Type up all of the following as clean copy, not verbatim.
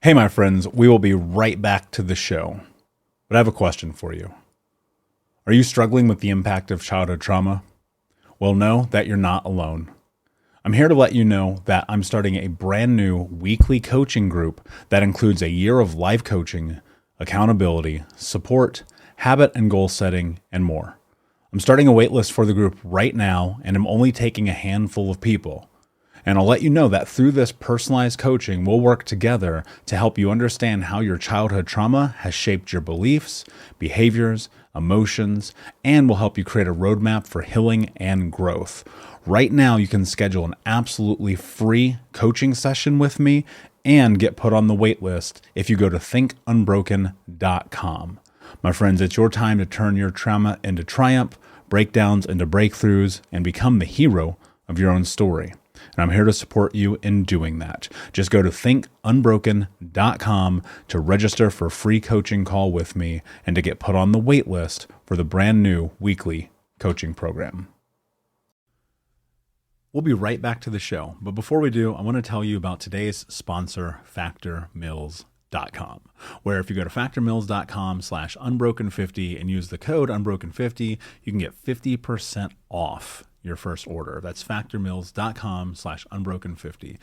Hey, my friends, we will be right back to the show. But I have a question for you. Are you struggling with the impact of childhood trauma? Well, know that you're not alone. I'm here to let you know that I'm starting a brand new weekly coaching group that includes a year of life coaching, accountability, support, habit and goal setting, and more. I'm starting a waitlist for the group right now, and I'm only taking a handful of people. And I'll let you know that through this personalized coaching, we'll work together to help you understand how your childhood trauma has shaped your beliefs, behaviors, emotions, and will help you create a roadmap for healing and growth. Right now, you can schedule an absolutely free coaching session with me and get put on the wait list if you go to thinkunbroken.com. My friends, it's your time to turn your trauma into triumph, breakdowns into breakthroughs, and become the hero of your own story. And I'm here to support you in doing that. Just go to thinkunbroken.com to register for a free coaching call with me and to get put on the wait list for the brand new weekly coaching program. We'll be right back to the show. But before we do, I want to tell you about today's sponsor, factormeals.com, where if you go to factormeals.com/unbroken50 and use the code unbroken50, you can get 50% off your first order. That's factormeals.com/unbroken50.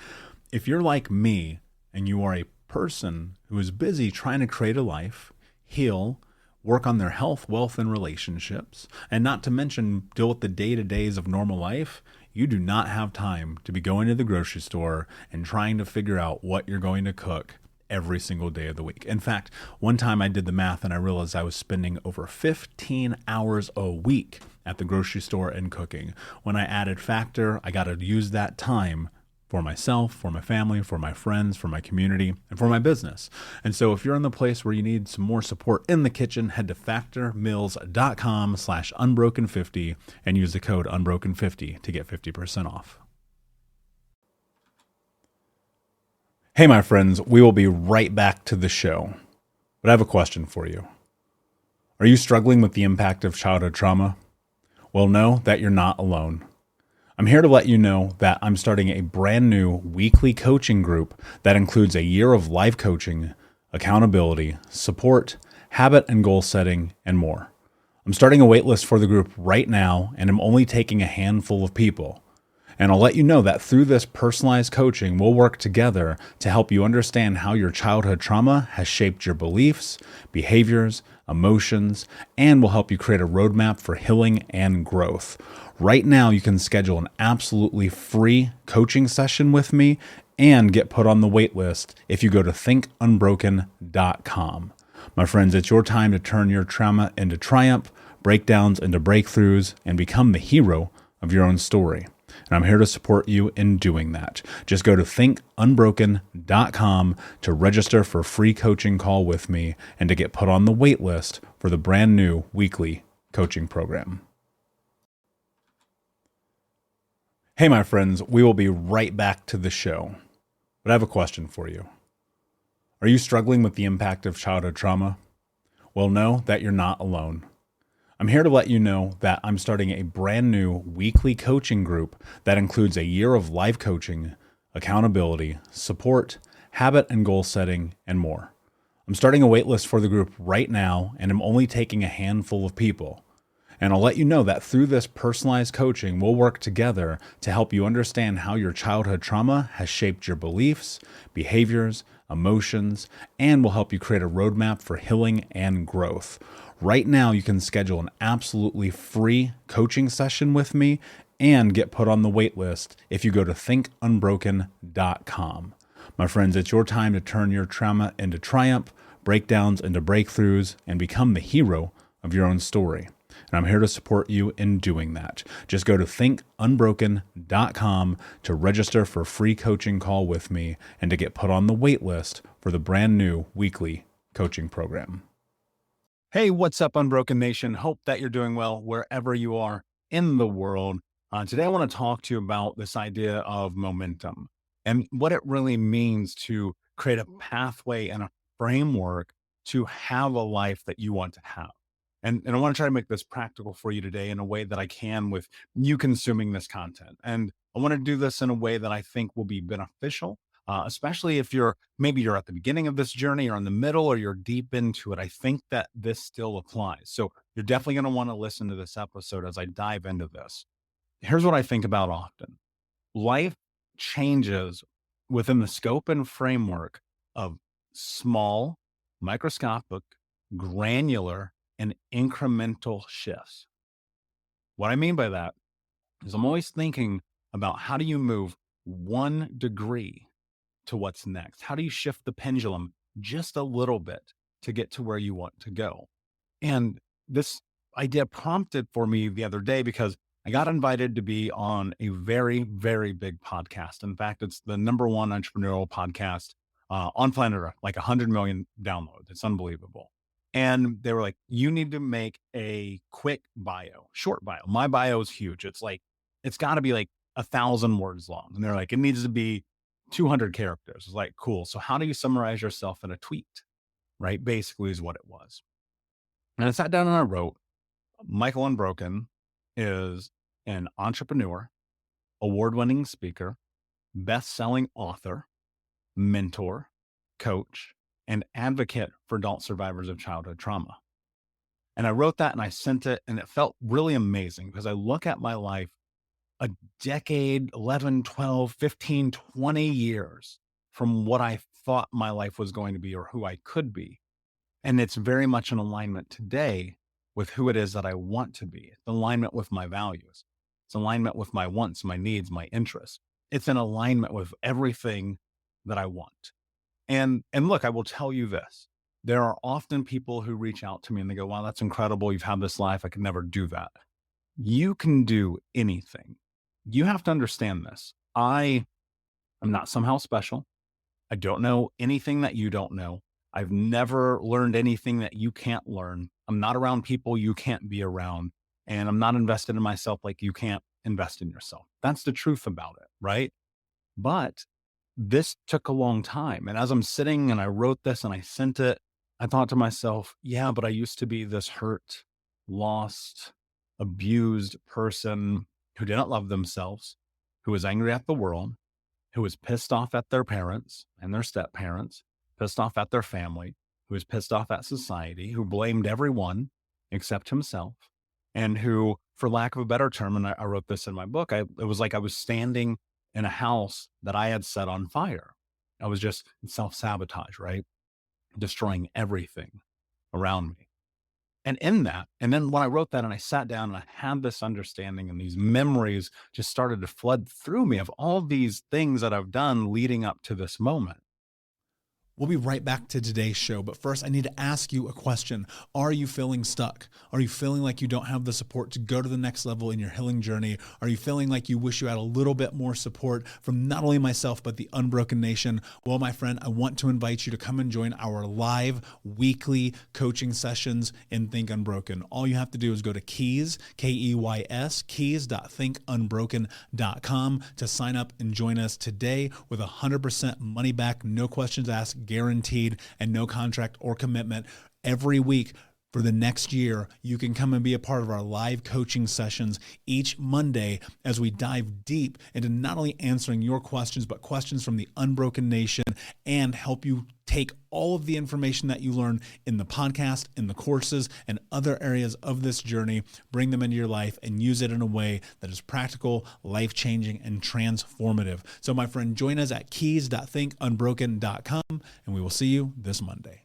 If you're like me and you are a person who is busy trying to create a life, heal, work on their health, wealth, and relationships, and not to mention deal with the day-to-days of normal life, you do not have time to be going to the grocery store and trying to figure out what you're going to cook every single day of the week. In fact, one time I did the math and I realized I was spending over 15 hours a week at the grocery store and cooking. When I added Factor, I got to use that time for myself, for my family, for my friends, for my community, and for my business. And so if you're in the place where you need some more support in the kitchen, head to factormeals.com/unbroken50 and use the code unbroken50 to get 50% off. Hey, my friends, we will be right back to the show. But I have a question for you. Are you struggling with the impact of childhood trauma? Well, know that you're not alone. I'm here to let you know that I'm starting a brand new weekly coaching group that includes a year of life coaching, accountability, support, habit and goal setting, and more. I'm starting a waitlist for the group right now, and I'm only taking a handful of people. And I'll let you know that through this personalized coaching, we'll work together to help you understand how your childhood trauma has shaped your beliefs, behaviors, emotions, and will help you create a roadmap for healing and growth. Right now, you can schedule an absolutely free coaching session with me and get put on the wait list if you go to thinkunbroken.com. My friends, it's your time to turn your trauma into triumph, breakdowns into breakthroughs, and become the hero of your own story. And I'm here to support you in doing that. Just go to thinkunbroken.com to register for a free coaching call with me and to get put on the wait list for the brand new weekly coaching program. Hey, my friends, we will be right back to the show. But I have a question for you. Are you struggling with the impact of childhood trauma? Well, know that you're not alone. I'm here to let you know that I'm starting a brand new weekly coaching group that includes a year of life coaching, accountability, support, habit and goal setting, and more. I'm starting a waitlist for the group right now, and I'm only taking a handful of people. And I'll let you know that through this personalized coaching, we'll work together to help you understand how your childhood trauma has shaped your beliefs, behaviors, emotions, and will help you create a roadmap for healing and growth. Right now, you can schedule an absolutely free coaching session with me and get put on the wait list if you go to thinkunbroken.com. My friends, it's your time to turn your trauma into triumph, breakdowns into breakthroughs, and become the hero of your own story. And I'm here to support you in doing that. Just go to thinkunbroken.com to register for a free coaching call with me and to get put on the wait list for the brand new weekly coaching program. Hey, what's up, Unbroken Nation? Hope that you're doing well wherever you are in the world. Today, I want to talk to you about this idea of momentum and what it really means to create a pathway and a framework to have a life that you want to have. And I want to try to make this practical for you today in a way that I can with you consuming this content. And I want to do this in a way that I think will be beneficial especially if maybe you're at the beginning of this journey or in the middle or you're deep into it. I think that this still applies. So you're definitely going to want to listen to this episode as I dive into this. Here's what I think about often. Life changes within the scope and framework of small, microscopic, granular, and incremental shifts. What I mean by that is I'm always thinking about how do you move 1 degree to what's next? How do you shift the pendulum just a little bit to get to where you want to go? And this idea prompted for me the other day because I got invited to be on a very, very big podcast. In fact, it's the #1 entrepreneurial podcast on planet Earth, like 100 million downloads. It's unbelievable. And they were like, you need to make a quick bio, short bio. My bio is huge. It's got to be like 1,000 words long. And they're like, it needs to be 200 characters. It's like, cool. So how do you summarize yourself in a tweet? Right? Basically is what it was. And I sat down and I wrote, Michael Unbroken is an entrepreneur, award-winning speaker, best-selling author, mentor, coach, and advocate for adult survivors of childhood trauma. And I wrote that and I sent it, and it felt really amazing because I look at my life a decade, 11, 12, 15, 20 years from what I thought my life was going to be or who I could be. And it's very much in alignment today with who it is that I want to be. It's alignment with my values. It's alignment with my wants, my needs, my interests. It's in alignment with everything that I want. And look, I will tell you this. There are often people who reach out to me and they go, wow, that's incredible. You've had this life. I could never do that. You can do anything. You have to understand this. I am not somehow special. I don't know anything that you don't know. I've never learned anything that you can't learn. I'm not around people you can't be around. And I'm not invested in myself like you can't invest in yourself. That's the truth about it, right? But this took a long time. And as I'm sitting and I wrote this and I sent it, I thought to myself, yeah, but I used to be this hurt, lost, abused person who didn't love themselves, who was angry at the world, who was pissed off at their parents and their step parents, pissed off at their family, who was pissed off at society, who blamed everyone except himself, and who, for lack of a better term, and I wrote this in my book, it was like I was standing in a house that I had set on fire. I was just self-sabotage, right? Destroying everything around me. And in that, and then when I wrote that and I sat down and I had this understanding and these memories just started to flood through me of all these things that I've done leading up to this moment. We'll be right back to today's show, but first I need to ask you a question. Are you feeling stuck? Are you feeling like you don't have the support to go to the next level in your healing journey? Are you feeling like you wish you had a little bit more support from not only myself, but the Unbroken Nation? Well, my friend, I want to invite you to come and join our live weekly coaching sessions in Think Unbroken. All you have to do is go to Keys, Keys, keys.thinkunbroken.com to sign up and join us today with 100% money back, no questions asked, guaranteed, and no contract or commitment. Every week for the next year, you can come and be a part of our live coaching sessions each Monday as we dive deep into not only answering your questions, but questions from the Unbroken Nation and help you take all of the information that you learn in the podcast, in the courses, and other areas of this journey, bring them into your life and use it in a way that is practical, life-changing, and transformative. So my friend, join us at keys.thinkunbroken.com, and we will see you this Monday.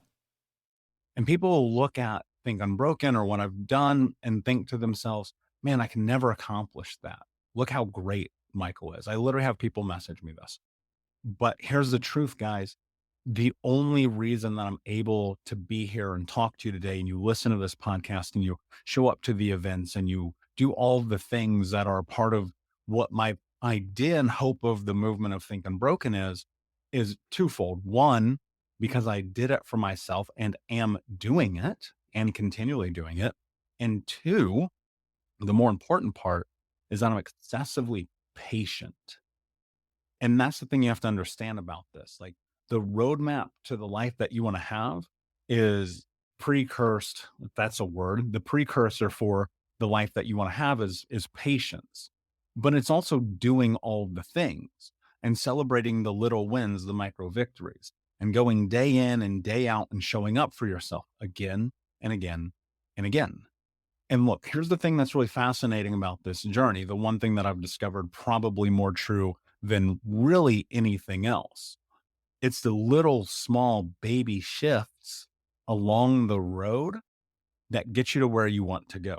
And people will look at Think Unbroken or what I've done and think to themselves, man, I can never accomplish that. Look how great Michael is. I literally have people message me this. But here's the truth, guys. The only reason that I'm able to be here and talk to you today, and you listen to this podcast and you show up to the events and you do all the things that are part of what my idea and hope of the movement of Think Unbroken is twofold. One, because I did it for myself and am doing it and continually doing it. And two, the more important part is that I'm excessively patient. And that's the thing you have to understand about this. Like, the roadmap to the life that you want to have is precursed, if that's a word, the precursor for the life that you want to have is patience, but it's also doing all the things. and celebrating the little wins, the micro victories, and going day in and day out and showing up for yourself again and again and again. And look, here's the thing that's really fascinating about this journey. The one thing that I've discovered probably more true than really anything else. It's the little small baby shifts along the road that get you to where you want to go.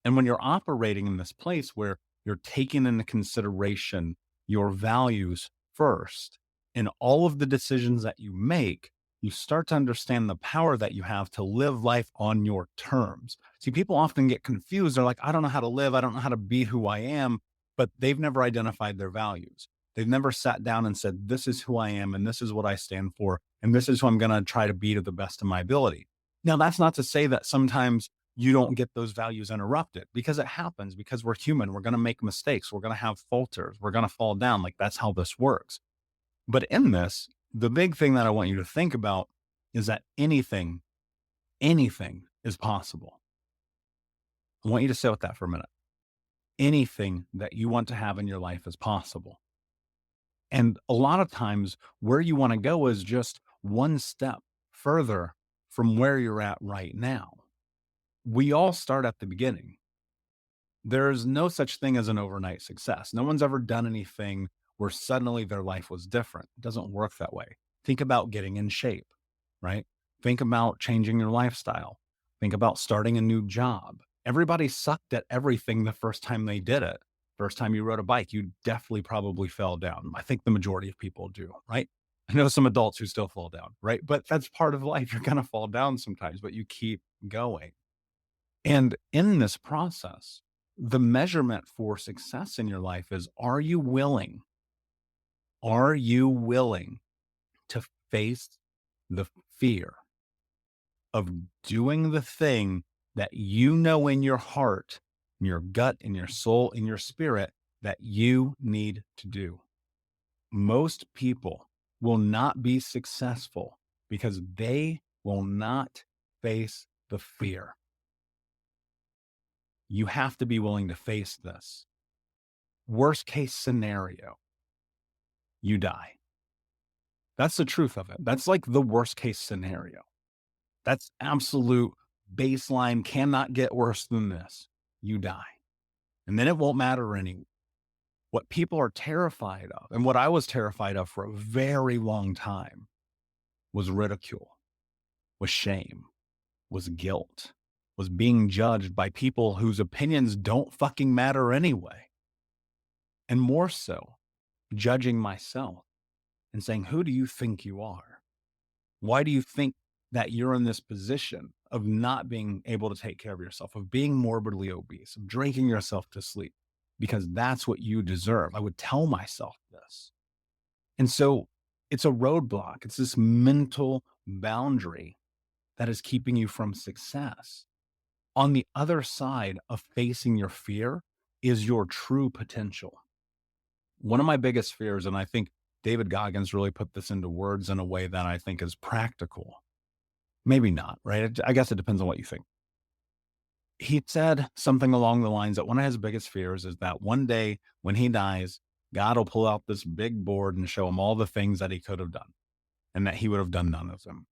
And when you're operating in this place where you're taking into consideration your values first in all of the decisions that you make, you start to understand the power that you have to live life on your terms. See, people often get confused. They're like, I don't know how to live. I don't know how to be who I am, but they've never identified their values. They've never sat down and said, this is who I am, and this is what I stand for, and this is who I'm going to try to be to the best of my ability. Now, that's not to say that sometimes you don't get those values interrupted, because it happens, because we're human. We're going to make mistakes. We're going to have falters. We're going to fall down. Like, that's how this works. But in this, the big thing that I want you to think about is that anything is possible. I want you to sit with that for a minute. Anything that you want to have in your life is possible. And a lot of times where you want to go is just one step further from where you're at right now. We all start at the beginning. There's no such thing as an overnight success. No one's ever done anything where suddenly their life was different. It doesn't work that way. Think about getting in shape, right? Think about changing your lifestyle. Think about starting a new job. Everybody sucked at everything the first time they did it. First time you rode a bike, you definitely probably fell down. I think the majority of people do, right? I know some adults who still fall down, right? But that's part of life. You're going to fall down sometimes, but you keep going. And in this process, the measurement for success in your life is, are you willing to face the fear of doing the thing that you know in your heart, in your gut, in your soul, in your spirit, that you need to do? Most people will not be successful because they will not face the fear. You have to be willing to face this. Worst case scenario, you die. That's the truth of it. That's like the worst case scenario. That's absolute baseline, cannot get worse than this. You die. And then it won't matter anymore. What people are terrified of, and what I was terrified of for a very long time, was ridicule, was shame, was guilt, was being judged by people whose opinions don't fucking matter anyway. And more so, judging myself and saying, who do you think you are? Why do you think that you're in this position of not being able to take care of yourself, of being morbidly obese, of drinking yourself to sleep? Because that's what you deserve. I would tell myself this. And so it's a roadblock. It's this mental boundary that is keeping you from success. On the other side of facing your fear is your true potential. One of my biggest fears, and I think David Goggins really put this into words in a way that I think is practical. Maybe not, right? I guess it depends on what you think. He said something along the lines that one of his biggest fears is that one day when he dies, God will pull out this big board and show him all the things that he could have done, and that he would have done none of them.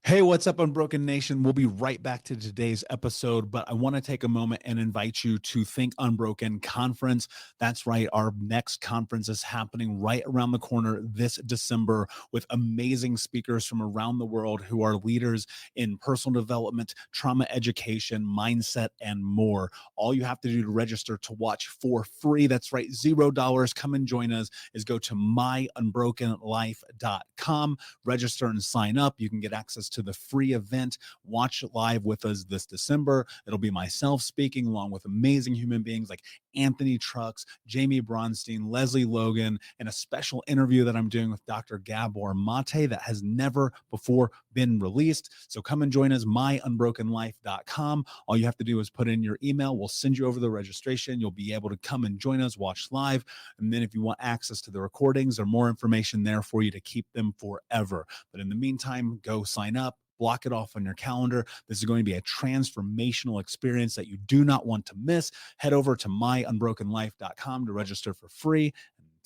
Hey, what's up, Unbroken Nation? We'll be right back to today's episode, but I want to take a moment and invite you to Think Unbroken Conference. That's right. Our next conference is happening right around the corner this December with amazing speakers from around the world who are leaders in personal development, trauma education, mindset, and more. All you have to do to register to watch for free, that's right, $0, come and join us, is go to myunbrokenlife.com, register and sign up. You can get access to the free event. Watch it live with us this December. It'll be myself speaking along with amazing human beings like Anthony Trucks, Jamie Bronstein, Leslie Logan, and a special interview that I'm doing with Dr. Gabor Mate that has never before been released. So come and join us, myunbrokenlife.com. All you have to do is put in your email. We'll send you over the registration. You'll be able to come and join us, watch live. And then if you want access to the recordings or more information there for you to keep them forever. But in the meantime, go sign up. Block it off on your calendar. This is going to be a transformational experience that you do not want to miss. Head over to myunbrokenlife.com to register for free.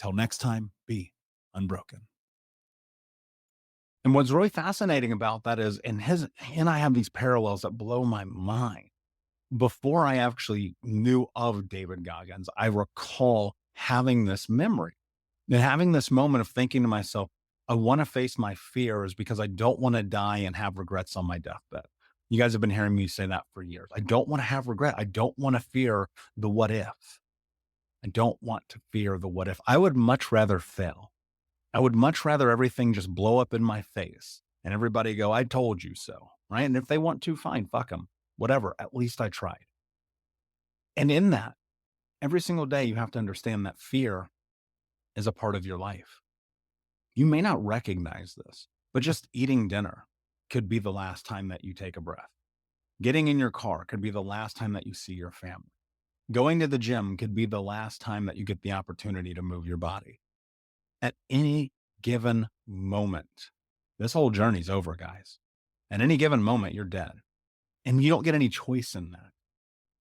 Till next time, be unbroken. And what's really fascinating about that is, and I have these parallels that blow my mind. Before I actually knew of David Goggins, I recall having this memory and having this moment of thinking to myself, I want to face my fears because I don't want to die and have regrets on my deathbed. You guys have been hearing me say that for years. I don't want to have regret. I don't want to fear the what if. I don't want to fear the what if. I would much rather fail. I would much rather everything just blow up in my face and everybody go, I told you so, right? And if they want to, fine, fuck them, whatever. At least I tried. And in that, every single day, you have to understand that fear is a part of your life. You may not recognize this, but just eating dinner could be the last time that you take a breath. Getting in your car could be the last time that you see your family. Going to the gym could be the last time that you get the opportunity to move your body. At any given moment, this whole journey's over, guys. At any given moment, you're dead. And you don't get any choice in that.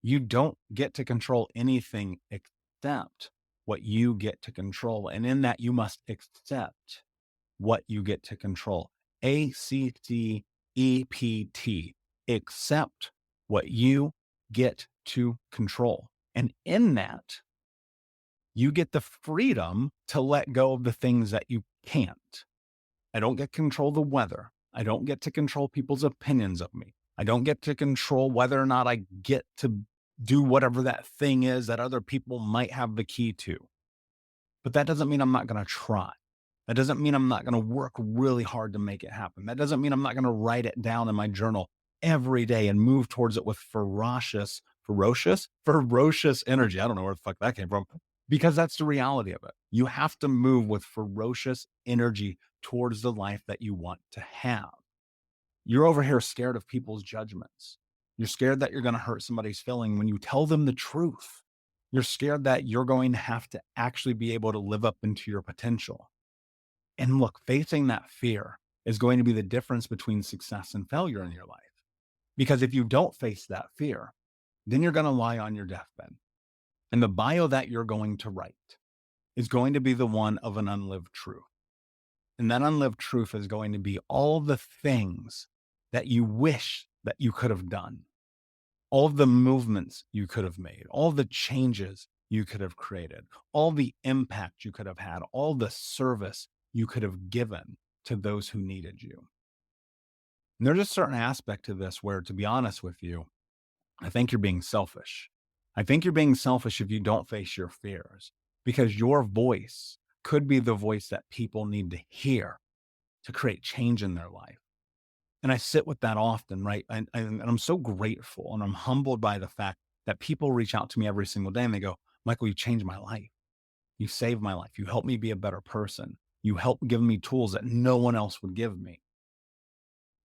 You don't get to control anything except what you get to control. And in that, you must accept what you get to control. ACCEPT. Accept what you get to control. And in that, you get the freedom to let go of the things that you can't. I don't get to control the weather. I don't get to control people's opinions of me. I don't get to control whether or not I get to do whatever that thing is that other people might have the key to. But that doesn't mean I'm not going to try. That doesn't mean I'm not going to work really hard to make it happen. That doesn't mean I'm not going to write it down in my journal every day and move towards it with ferocious energy. I don't know where the fuck that came from, because that's the reality of it. You have to move with ferocious energy towards the life that you want to have. You're over here scared of people's judgments. You're scared that you're going to hurt somebody's feeling when you tell them the truth. You're scared that you're going to have to actually be able to live up into your potential. And look, facing that fear is going to be the difference between success and failure in your life. Because if you don't face that fear, then you're going to lie on your deathbed. And the bio that you're going to write is going to be the one of an unlived truth. And that unlived truth is going to be all the things that you wish that you could have done, all the movements you could have made, all the changes you could have created, all the impact you could have had, all the service you could have given to those who needed you. And there's a certain aspect to this where, to be honest with you, I think you're being selfish. I think you're being selfish if you don't face your fears, because your voice could be the voice that people need to hear to create change in their life. And I sit with that often, right? And I'm so grateful and I'm humbled by the fact that people reach out to me every single day and they go, Michael, you changed my life. You saved my life. You helped me be a better person. You helped give me tools that no one else would give me.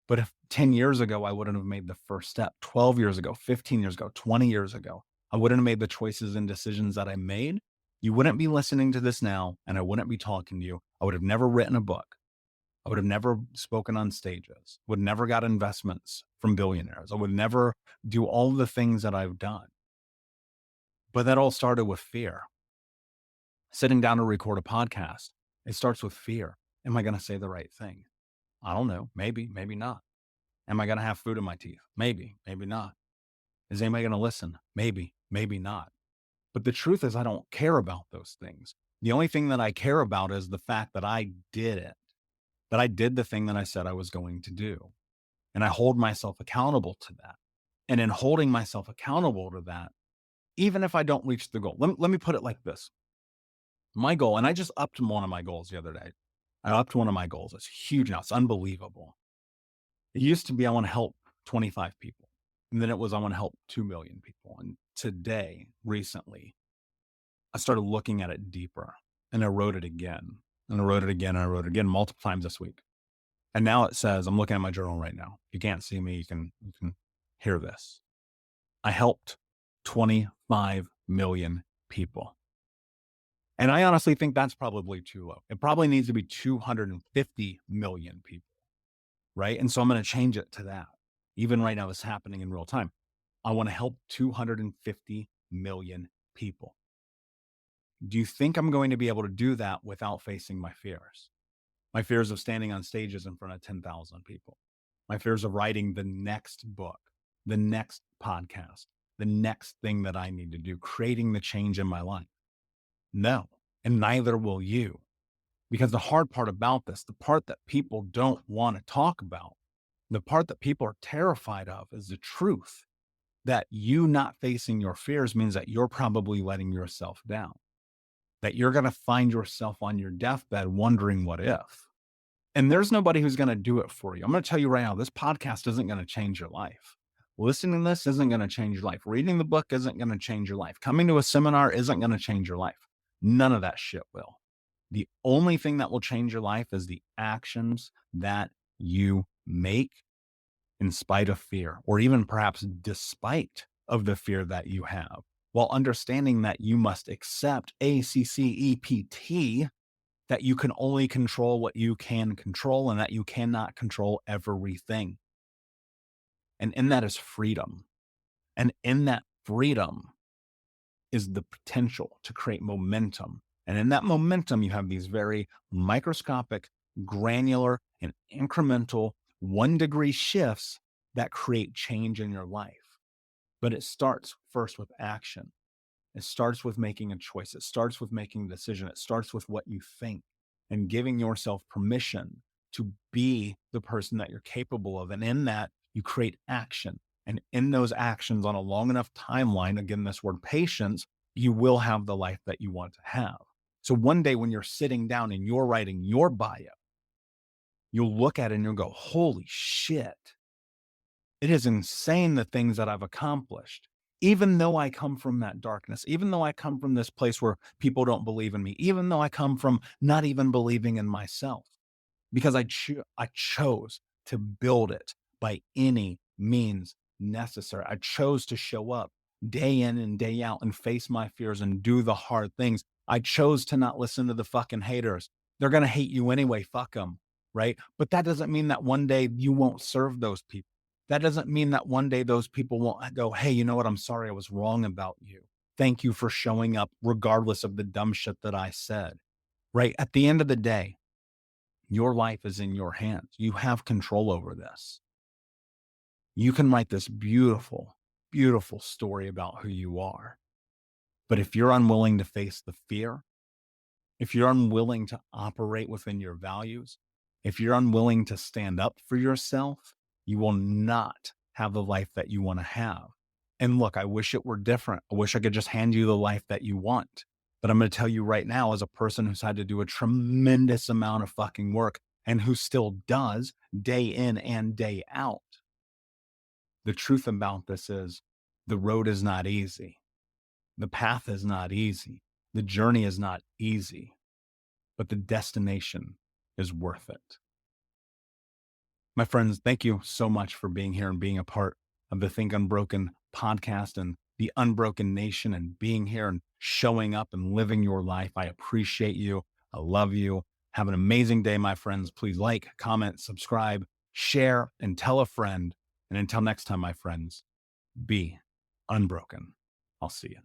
But if 10 years ago, I wouldn't have made the first step, 12 years ago, 15 years ago, 20 years ago, I wouldn't have made the choices and decisions that I made. You wouldn't be listening to this now, and I wouldn't be talking to you. I would have never written a book. I would have never spoken on stages, would never got investments from billionaires. I would never do all the things that I've done. But that all started with fear. Sitting down to record a podcast, it starts with fear. Am I going to say the right thing? I don't know. Maybe, maybe not. Am I going to have food in my teeth? Maybe, maybe not. Is anybody going to listen? Maybe, maybe not. But the truth is, I don't care about those things. The only thing that I care about is the fact that I did it, that I did the thing that I said I was going to do. And I hold myself accountable to that. And in holding myself accountable to that, even if I don't reach the goal, let me put it like this. My goal, and I just upped one of my goals the other day. I upped one of my goals. It's huge now. It's unbelievable. It used to be, I want to help 25 people. And then it was, I want to help 2 million people. And today, recently, I started looking at it deeper and I wrote it again and I wrote it again. And I wrote it again multiple times this week. And now it says, I'm looking at my journal right now. You can't see me. You can hear this. I helped 25 million people. And I honestly think that's probably too low. It probably needs to be 250 million people, right? And so I'm going to change it to that. Even right now, it's happening in real time. I want to help 250 million people. Do you think I'm going to be able to do that without facing my fears? My fears of standing on stages in front of 10,000 people, my fears of writing the next book, the next podcast, the next thing that I need to do, creating the change in my life. No, and neither will you. Because the hard part about this, the part that people don't want to talk about, the part that people are terrified of is the truth that you not facing your fears means that you're probably letting yourself down, that you're going to find yourself on your deathbed wondering what if. And there's nobody who's going to do it for you. I'm going to tell you right now, this podcast isn't going to change your life. Listening to this isn't going to change your life. Reading the book isn't going to change your life. Coming to a seminar isn't going to change your life. None of that shit will. The only thing that will change your life is the actions that you make in spite of fear, or even perhaps despite of the fear that you have, while understanding that you must accept ACCEPT, that you can only control what you can control and that you cannot control everything. And in that is freedom. And in that freedom is the potential to create momentum. And in that momentum, you have these very microscopic, granular, and incremental 1-degree shifts that create change in your life. But it starts first with action. It starts with making a choice. It starts with making a decision. It starts with what you think and giving yourself permission to be the person that you're capable of. And in that, you create action. And in those actions on a long enough timeline, again, this word patience, you will have the life that you want to have. So one day when you're sitting down and you're writing your bio, you'll look at it and you'll go, holy shit. It is insane the things that I've accomplished. Even though I come from that darkness, even though I come from this place where people don't believe in me, even though I come from not even believing in myself, because I chose to build it by any means necessary. I chose to show up day in and day out and face my fears and do the hard things. I chose to not listen to the fucking haters. They're going to hate you anyway. Fuck them. Right. But that doesn't mean that one day you won't serve those people. That doesn't mean that one day those people won't go, hey, you know what? I'm sorry I was wrong about you. Thank you for showing up regardless of the dumb shit that I said. Right. At the end of the day, your life is in your hands. You have control over this. You can write this beautiful, beautiful story about who you are. But if you're unwilling to face the fear, if you're unwilling to operate within your values, if you're unwilling to stand up for yourself, you will not have the life that you want to have. And look, I wish it were different. I wish I could just hand you the life that you want. But I'm going to tell you right now, as a person who's had to do a tremendous amount of fucking work and who still does day in and day out, the truth about this is the road is not easy. The path is not easy. The journey is not easy, but the destination is worth it. My friends, thank you so much for being here and being a part of the Think Unbroken podcast and the Unbroken Nation, and being here and showing up and living your life. I appreciate you. I love you. Have an amazing day, my friends. Please like, comment, subscribe, share, and tell a friend. And until next time, my friends, be unbroken. I'll see you.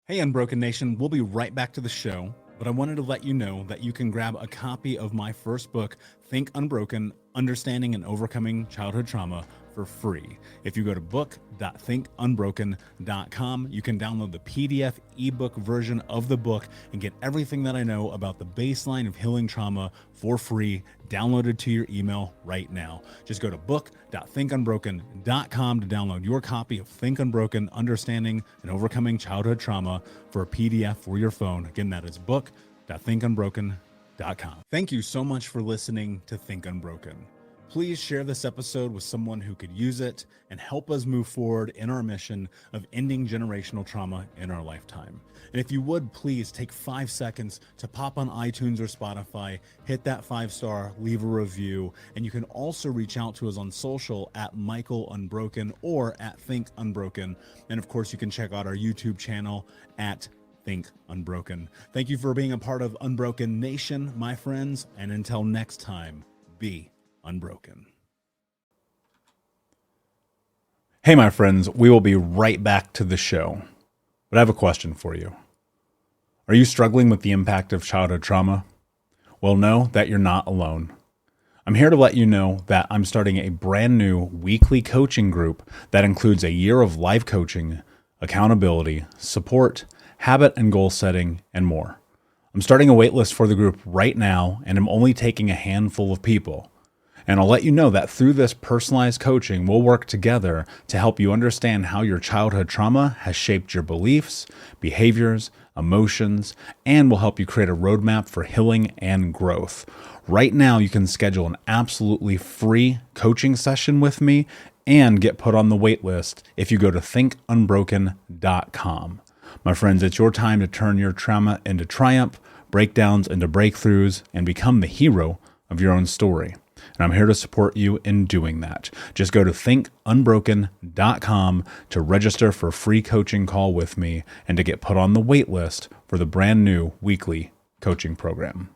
Hey, Unbroken Nation, we'll be right back to the show, but I wanted to let you know that you can grab a copy of my first book, Think Unbroken, Understanding and Overcoming Childhood Trauma, for free. If you go to book.thinkunbroken.com, you can download the PDF ebook version of the book and get everything that I know about the baseline of healing trauma for free, downloaded to your email right now. Just go to book.thinkunbroken.com to download your copy of Think Unbroken, Understanding and Overcoming Childhood Trauma for a PDF for your phone. Again, that is book.thinkunbroken.com. Thank you so much for listening to Think Unbroken. Please share this episode with someone who could use it and help us move forward in our mission of ending generational trauma in our lifetime. And if you would, please take 5 seconds to pop on iTunes or Spotify, hit that 5-star, leave a review, and you can also reach out to us on social at Michael Unbroken or at Think Unbroken. And of course, you can check out our YouTube channel at Think Unbroken. Thank you for being a part of Unbroken Nation, my friends, and until next time, be unbroken. Hey, my friends, we will be right back to the show. But I have a question for you. Are you struggling with the impact of childhood trauma? Well, know that you're not alone. I'm here to let you know that I'm starting a brand new weekly coaching group that includes a year of life coaching, accountability, support, habit and goal setting, and more. I'm starting a waitlist for the group right now, and I'm only taking a handful of people. And I'll let you know that through this personalized coaching, we'll work together to help you understand how your childhood trauma has shaped your beliefs, behaviors, emotions, and will help you create a roadmap for healing and growth. Right now, you can schedule an absolutely free coaching session with me and get put on the wait list if you go to thinkunbroken.com. My friends, it's your time to turn your trauma into triumph, breakdowns into breakthroughs, and become the hero of your own story. And I'm here to support you in doing that. Just go to thinkunbroken.com to register for a free coaching call with me and to get put on the wait list for the brand new weekly coaching program.